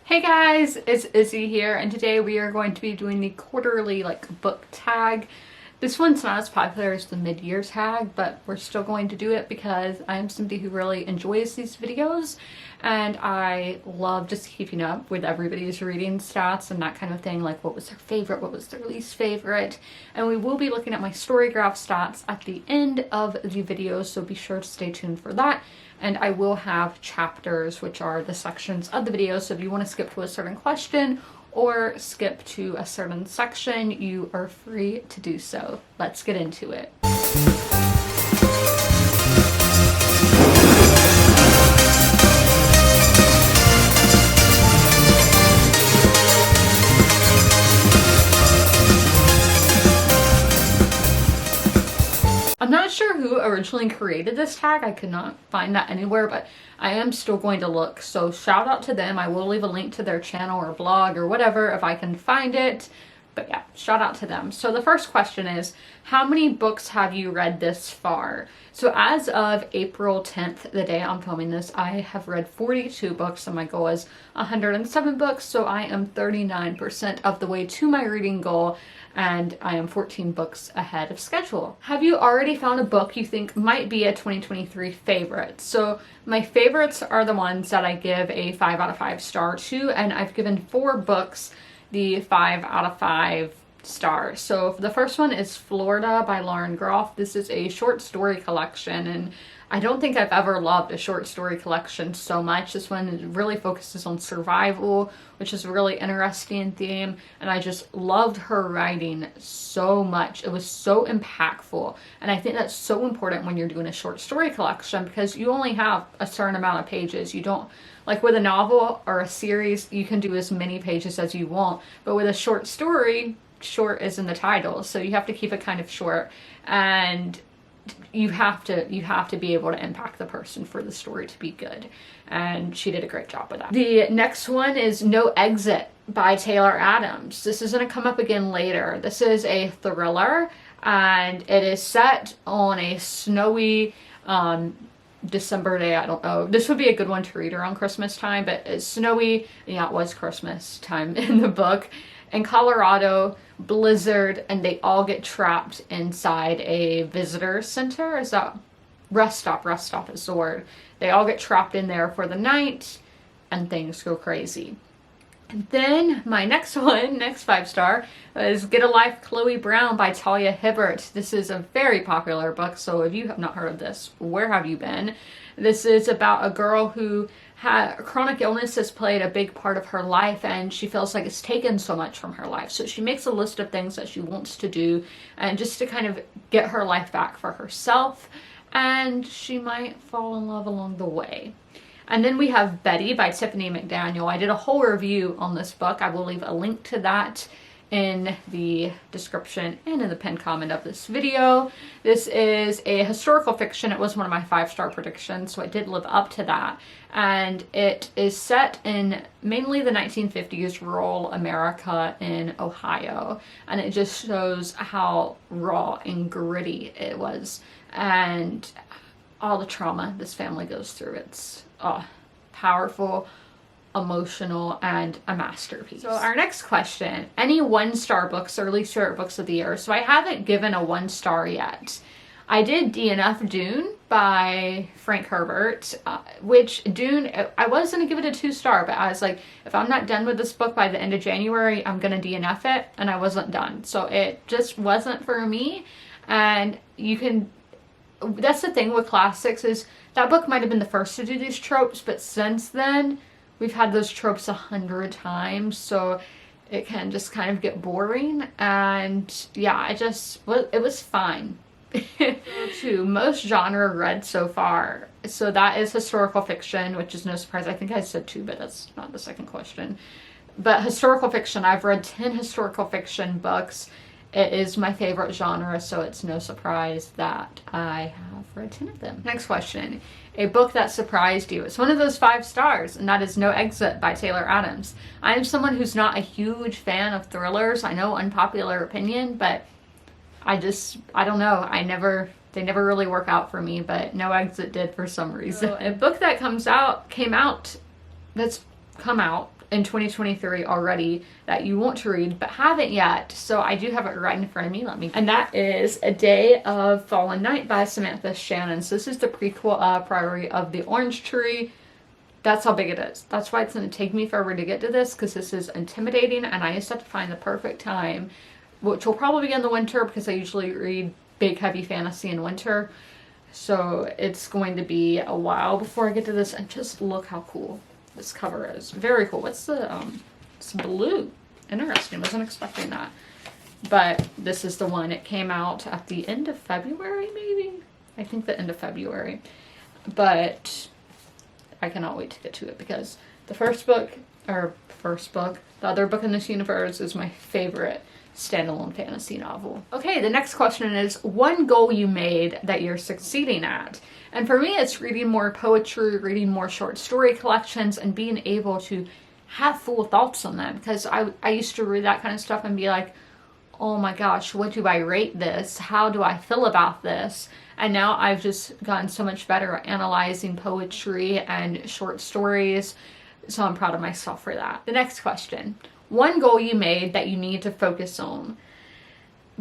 Hey guys, it's Izzy here, and today we are going to be doing the quarterly book tag. This one's not as popular as the mid-year tag, but we're still going to do it because I am somebody who really enjoys these videos, and I love just keeping up with everybody's reading stats and that kind of thing, like what was their favorite, what was their least favorite. And we will be looking at my StoryGraph stats at the end of the video, so be sure to stay tuned for that. And I will have chapters, which are the sections of the video, so if you want to skip to a certain question or skip to a certain section, you are free to do so. Let's get into it. I'm not sure who originally created this tag. I could not find that anywhere, but I am still going to look. So shout out to them. I will leave a link to their channel or blog or whatever if I can find it. But yeah, shout out to them. So the first question is, how many books have you read this far? So as of April 10th, the day I'm filming this, I have read 42 books and my goal is 107 books. So I am 39% of the way to my reading goal, and I am 14 books ahead of schedule. Have you already found a book you think might be a 2023 favorite? So my favorites are the ones that I give a 5 out of 5 star to, and I've given 4 books the 5 out of 5 stars. So the first one is Florida by Lauren Groff. This is a short story collection, and I don't think I've ever loved a short story collection so much. This one really focuses on survival, which is a really interesting theme, and I just loved her writing so much. It was so impactful, and I think that's so important when you're doing a short story collection because you only have a certain amount of pages. You don't, like with a novel or a series, you can do as many pages as you want, but with a short story, short is in the title, so you have to keep it kind of short, and you have to be able to impact the person for the story to be good, and she did a great job with that. The next one is No Exit by Taylor Adams. This is going to come up again later. This is a thriller, and it is set on a snowy December day. I don't know. This would be a good one to read around Christmas time, but it's snowy. Yeah, it was Christmas time in the book. In Colorado, blizzard, and they all get trapped inside a visitor center. Is that rest stop? Rest stop is the word. They all get trapped in there for the night, and things go crazy. And then my next one, next 5 star, is Get a Life, Chloe Brown by Talia Hibbert. This is a very popular book, so if you have not heard of this, where have you been? This is about a girl who chronic illness has played a big part of her life, and she feels like it's taken so much from her life. So she makes a list of things that she wants to do, and just to kind of get her life back for herself, and she might fall in love along the way. And then we have Betty by Tiffany McDaniel. I did a whole review on this book. I will leave a link to that in the description and in the pinned comment of this video. This is a historical fiction. It was one of my 5-star predictions, so it did live up to that. And it is set in mainly the 1950s rural America in Ohio. And it just shows how raw and gritty it was, and all the trauma this family goes through. It's powerful, emotional, and a masterpiece. So our next question, any 1-star books or least favorite books of the year? So I haven't given a 1-star yet. I did DNF Dune by Frank Herbert, which Dune, I was going to give it a 2-star, but I was like, if I'm not done with this book by the end of January, I'm going to DNF it, and I wasn't done. So it just wasn't for me, and that's the thing with classics, is that book might have been the first to do these tropes, but since then, we've had those tropes 100 times, so it can just kind of get boring, and yeah, it was fine. To most genre read so far, so that is historical fiction, which is no surprise. I think I said 2, but that's not the second question. But historical fiction, I've read 10 historical fiction books. It is my favorite genre, so it's no surprise that I have read 10 of them. Next question, a book that surprised you. It's one of those 5 stars, and that is No Exit by Taylor Adams. I am someone who's not a huge fan of thrillers. I know, unpopular opinion, but I don't know. They never really work out for me, but No Exit did for some reason. So a book that came out, that's come out in 2023 already that you want to read but haven't yet. So I do have it right in front of me. And that is A Day of Fallen Night by Samantha Shannon. So this is the prequel of Priory of the Orange Tree. That's how big it is. That's why it's going to take me forever to get to this, because this is intimidating and I just have to find the perfect time, which will probably be in the winter because I usually read big heavy fantasy in winter. So it's going to be a while before I get to this. And just look how cool this cover is. Very cool. What's the it's blue. Interesting. Wasn't expecting that. But this is the one. It came out at the end of February, maybe? I think the end of February. But I cannot wait to get to it because the the other book in this universe is my favorite standalone fantasy novel. Okay, the next question is one goal you made that you're succeeding at. And for me, it's reading more poetry, reading more short story collections, and being able to have full thoughts on them. Because I used to read that kind of stuff and be like, oh my gosh, what do I rate this? How do I feel about this? And now I've just gotten so much better at analyzing poetry and short stories. So I'm proud of myself for that. The next question. One goal you made that you need to focus on.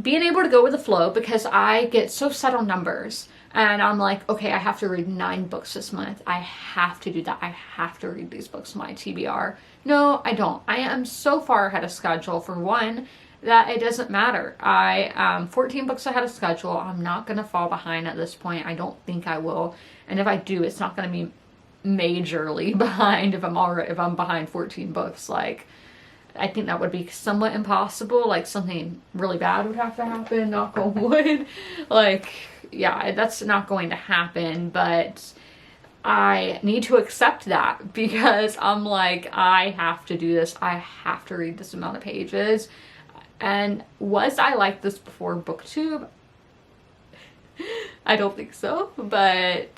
Being able to go with the flow, because I get so set on numbers. And I'm like, okay, I have to read 9 books this month. I have to do that. I have to read these books on my TBR. No, I don't. I am so far ahead of schedule, for one, that it doesn't matter. I am 14 books ahead of schedule. I'm not going to fall behind at this point. I don't think I will. And if I do, it's not going to be majorly behind if I'm behind 14 books. Like, I think that would be somewhat impossible. Like, something really bad would have to happen, knock on wood. Like, yeah, that's not going to happen, but I need to accept that because I'm like, I have to do this. I have to read this amount of pages. And was I like this before BookTube? I don't think so, but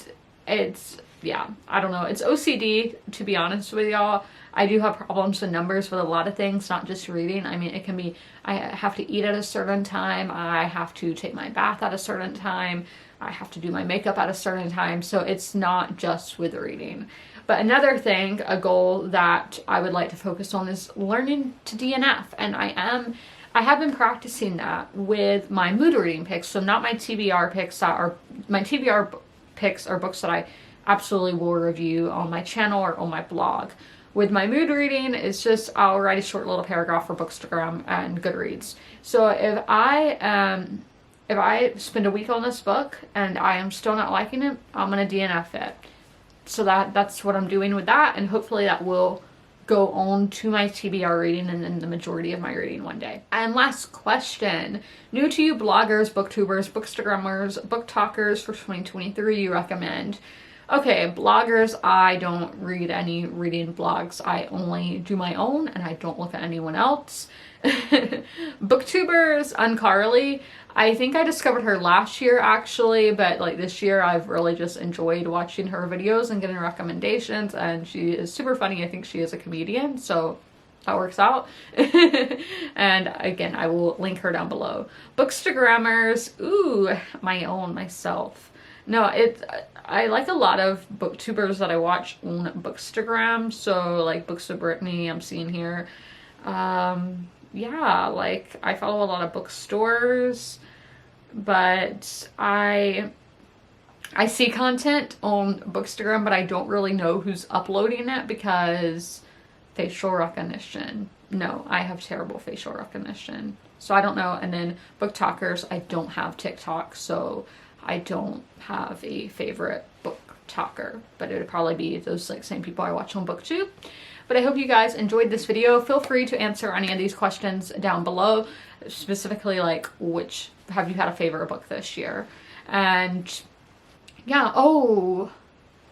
it's, yeah, I don't know. It's OCD, to be honest with y'all. I do have problems with numbers with a lot of things, not just reading. I mean, it can be, I have to eat at a certain time. I have to take my bath at a certain time. I have to do my makeup at a certain time. So it's not just with reading. But another thing, a goal that I would like to focus on is learning to DNF. And I have been practicing that with my mood reading picks. So not my TBR picks my TBR picks are books that I absolutely will review on my channel or on my blog. With my mood reading, it's just I'll write a short little paragraph for Bookstagram and Goodreads. So if I spend a week on this book and I am still not liking it, I'm gonna DNF it. So that's what I'm doing with that, and hopefully that will go on to my TBR reading and then the majority of my reading one day. And last question, new to you bloggers, booktubers, bookstagrammers, book talkers for 2023 you recommend? Okay, bloggers, I don't read any reading blogs. I only do my own and I don't look at anyone else. Booktubers, Uncarly, I think I discovered her last year actually, but like this year I've really just enjoyed watching her videos and getting recommendations, and she is super funny. I think she is a comedian, so that works out. And again, I will link her down below. Bookstagrammers, ooh, myself. No, I like a lot of booktubers that I watch on Bookstagram. So like Books of Brittany, I'm seeing here. Yeah, like I follow a lot of bookstores, but I see content on Bookstagram, but I don't really know who's uploading it because facial recognition. No, I have terrible facial recognition. So I don't know. And then book talkers, I don't have TikTok, so I don't have a favorite book talker, but it would probably be those like same people I watch on BookTube. But I hope you guys enjoyed this video. Feel free to answer any of these questions down below, specifically like which have you had a favorite book this year. And yeah, oh,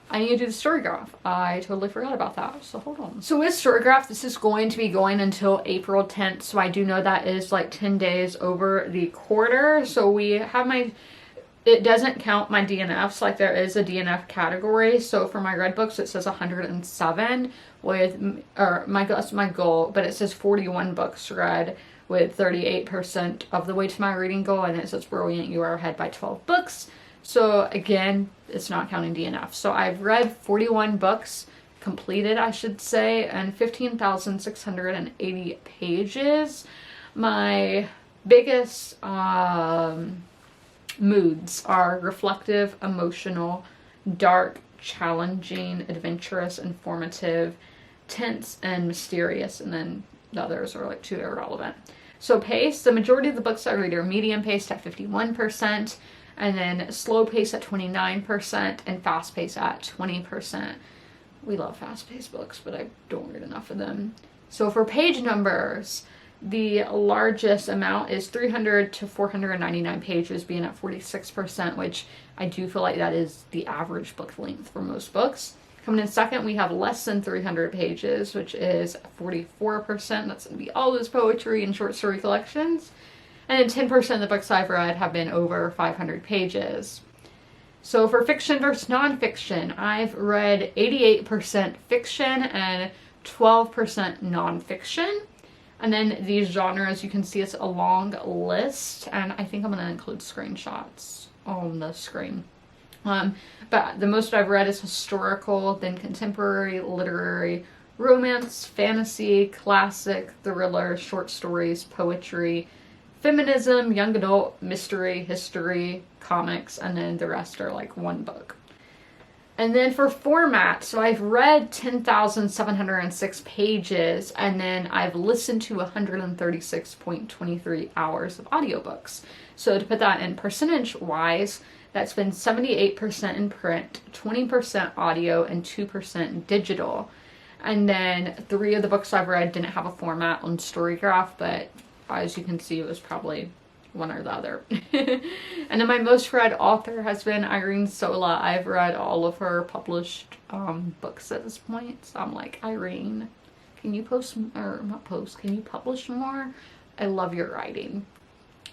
I need to do the story graph. I totally forgot about that, so hold on. So with story graph, this is going to be going until April 10th, so I do know that is like 10 days over the quarter. So we have it doesn't count my DNFs, like there is a DNF category. So for my read books, it says 107 that's my goal, but it says 41 books read with 38% of the way to my reading goal, and it says brilliant, you are ahead by 12 books. So again, it's not counting DNF. So I've read 41 books completed, I should say, and 15,680 pages. My biggest moods are reflective, emotional, dark, challenging, adventurous, informative, tense, and mysterious, and then the others are like too irrelevant. So pace, the majority of the books I read are medium paced at 51%, and then slow pace at 29%, and fast pace at 20%. We love fast paced books, but I don't read enough of them. So for page numbers, the largest amount is 300 to 499 pages, being at 46%, which I do feel like that is the average book length for most books. Coming in second, we have less than 300 pages, which is 44%. That's going to be all those poetry and short story collections. And then 10% of the books I've read have been over 500 pages. So for fiction versus nonfiction, I've read 88% fiction and 12% nonfiction. And then these genres, you can see it's a long list, and I think I'm going to include screenshots on the screen. But the most I've read is historical, then contemporary, literary, romance, fantasy, classic, thriller, short stories, poetry, feminism, young adult, mystery, history, comics, and then the rest are like one book. And then for format, so I've read 10,706 pages, and then I've listened to 136.23 hours of audiobooks. So to put that in percentage-wise, that's been 78% in print, 20% audio, and 2% digital. And then 3 of the books I've read didn't have a format on Storygraph, but as you can see, it was probably one or the other. And then my most read author has been Irene Sola. I've read all of her published books at this point. So I'm like, Irene, can you can you publish more? I love your writing.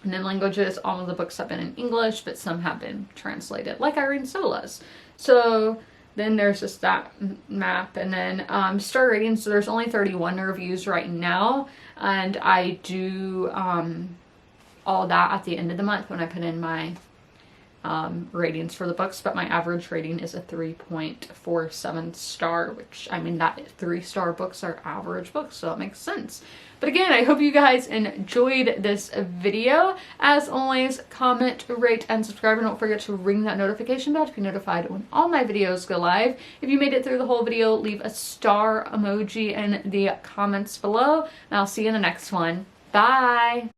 And then languages, all of the books have been in English, but some have been translated, like Irene Sola's. So then there's just that map. And then star ratings, so there's only 31 reviews right now. And I do all that at the end of the month when I put in my ratings for the books, but my average rating is a 3.47 star, which, I mean, that 3-star books are average books, so that makes sense. But again, I hope you guys enjoyed this video. As always, comment, rate, and subscribe, and don't forget to ring that notification bell to be notified when all my videos go live. If you made it through the whole video, leave a star emoji in the comments below, and I'll see you in the next one. Bye!